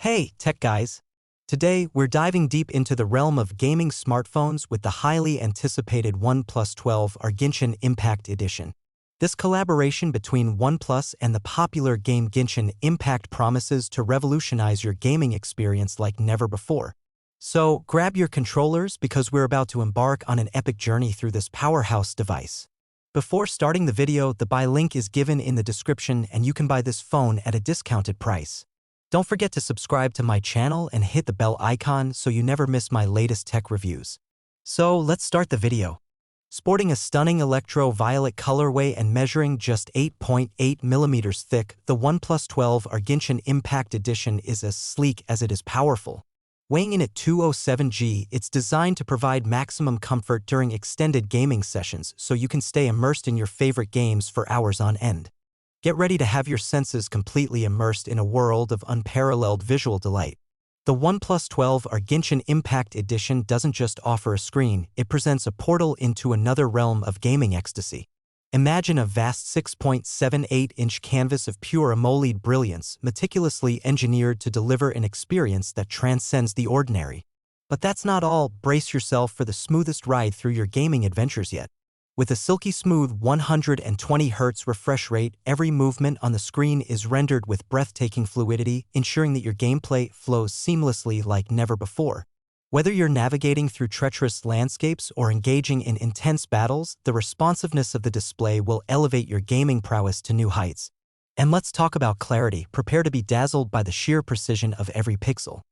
Hey, tech guys! Today, we're diving deep into the realm of gaming smartphones with the highly anticipated OnePlus 12R Genshin Impact Edition. This collaboration between OnePlus and the popular game Genshin Impact promises to revolutionize your gaming experience like never before. So, grab your controllers because we're about to embark on an epic journey through this powerhouse device. Before starting the video, the buy link is given in the description and you can buy this phone at a discounted price. Don't forget to subscribe to my channel and hit the bell icon so you never miss my latest tech reviews. So let's start the video. Sporting a stunning electro-violet colorway and measuring just 8.8mm thick, the OnePlus 12R Genshin Impact Edition is as sleek as it is powerful. Weighing in at 207g, it's designed to provide maximum comfort during extended gaming sessions so you can stay immersed in your favorite games for hours on end. Get ready to have your senses completely immersed in a world of unparalleled visual delight. The OnePlus 12R Genshin Impact Edition doesn't just offer a screen, it presents a portal into another realm of gaming ecstasy. Imagine a vast 6.78-inch canvas of pure AMOLED brilliance, meticulously engineered to deliver an experience that transcends the ordinary. But that's not all. Brace yourself for the smoothest ride through your gaming adventures yet. With a silky smooth 120Hz refresh rate, every movement on the screen is rendered with breathtaking fluidity, ensuring that your gameplay flows seamlessly like never before. Whether you're navigating through treacherous landscapes or engaging in intense battles, the responsiveness of the display will elevate your gaming prowess to new heights. And let's talk about clarity. Prepare to be dazzled by the sheer precision of every pixel.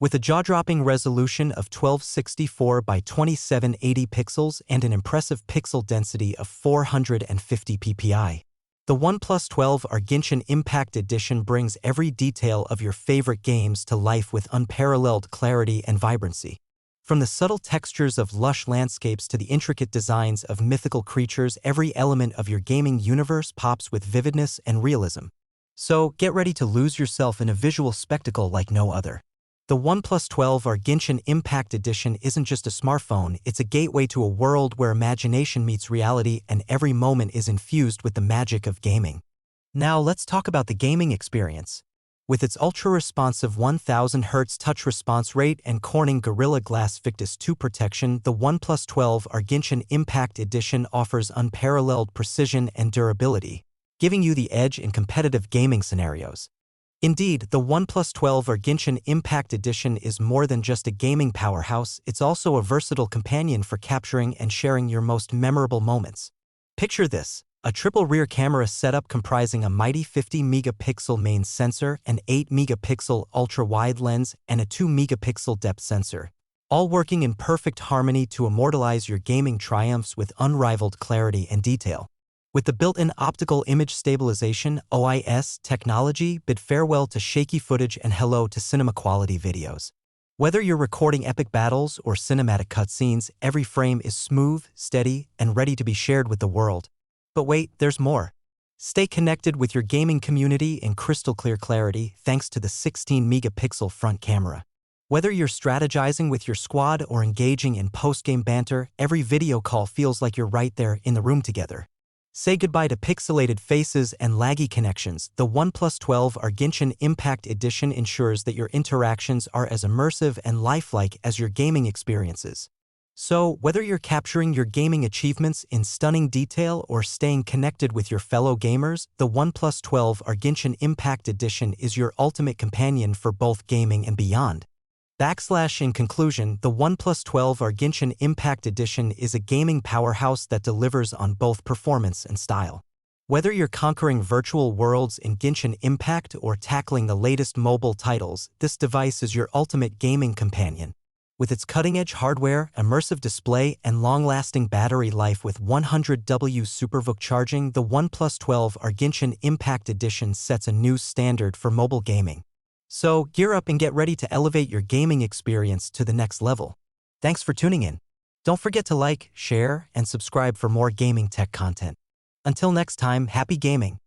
With a jaw-dropping resolution of 1264 by 2780 pixels and an impressive pixel density of 450 ppi, the OnePlus 12R Genshin Impact Edition brings every detail of your favorite games to life with unparalleled clarity and vibrancy. From the subtle textures of lush landscapes to the intricate designs of mythical creatures, every element of your gaming universe pops with vividness and realism. So, get ready to lose yourself in a visual spectacle like no other. The OnePlus 12R Genshin Impact Edition isn't just a smartphone, it's a gateway to a world where imagination meets reality and every moment is infused with the magic of gaming. Now let's talk about the gaming experience. With its ultra-responsive 1000Hz touch response rate and Corning Gorilla Glass Victus 2 protection, the OnePlus 12R Genshin Impact Edition offers unparalleled precision and durability, giving you the edge in competitive gaming scenarios. Indeed, the OnePlus 12R Genshin Impact Edition is more than just a gaming powerhouse, it's also a versatile companion for capturing and sharing your most memorable moments. Picture this: a triple rear camera setup comprising a mighty 50-megapixel main sensor, an 8-megapixel ultra-wide lens, and a 2-megapixel depth sensor, all working in perfect harmony to immortalize your gaming triumphs with unrivaled clarity and detail. With the built-in optical image stabilization (OIS) technology, bid farewell to shaky footage and hello to cinema-quality videos. Whether you're recording epic battles or cinematic cutscenes, every frame is smooth, steady, and ready to be shared with the world. But wait, there's more. Stay connected with your gaming community in crystal-clear clarity thanks to the 16-megapixel front camera. Whether you're strategizing with your squad or engaging in post-game banter, every video call feels like you're right there in the room together. Say goodbye to pixelated faces and laggy connections. The OnePlus 12R Genshin Impact Edition ensures that your interactions are as immersive and lifelike as your gaming experiences. So, whether you're capturing your gaming achievements in stunning detail or staying connected with your fellow gamers, the OnePlus 12R Genshin Impact Edition is your ultimate companion for both gaming and beyond. In conclusion, the OnePlus 12R Genshin Impact Edition is a gaming powerhouse that delivers on both performance and style. Whether you're conquering virtual worlds in Genshin Impact or tackling the latest mobile titles, this device is your ultimate gaming companion. With its cutting-edge hardware, immersive display, and long-lasting battery life with 100W SuperVOOC charging, the OnePlus 12R Genshin Impact Edition sets a new standard for mobile gaming. So, gear up and get ready to elevate your gaming experience to the next level. Thanks for tuning in. Don't forget to like, share, and subscribe for more gaming tech content. Until next time, happy gaming!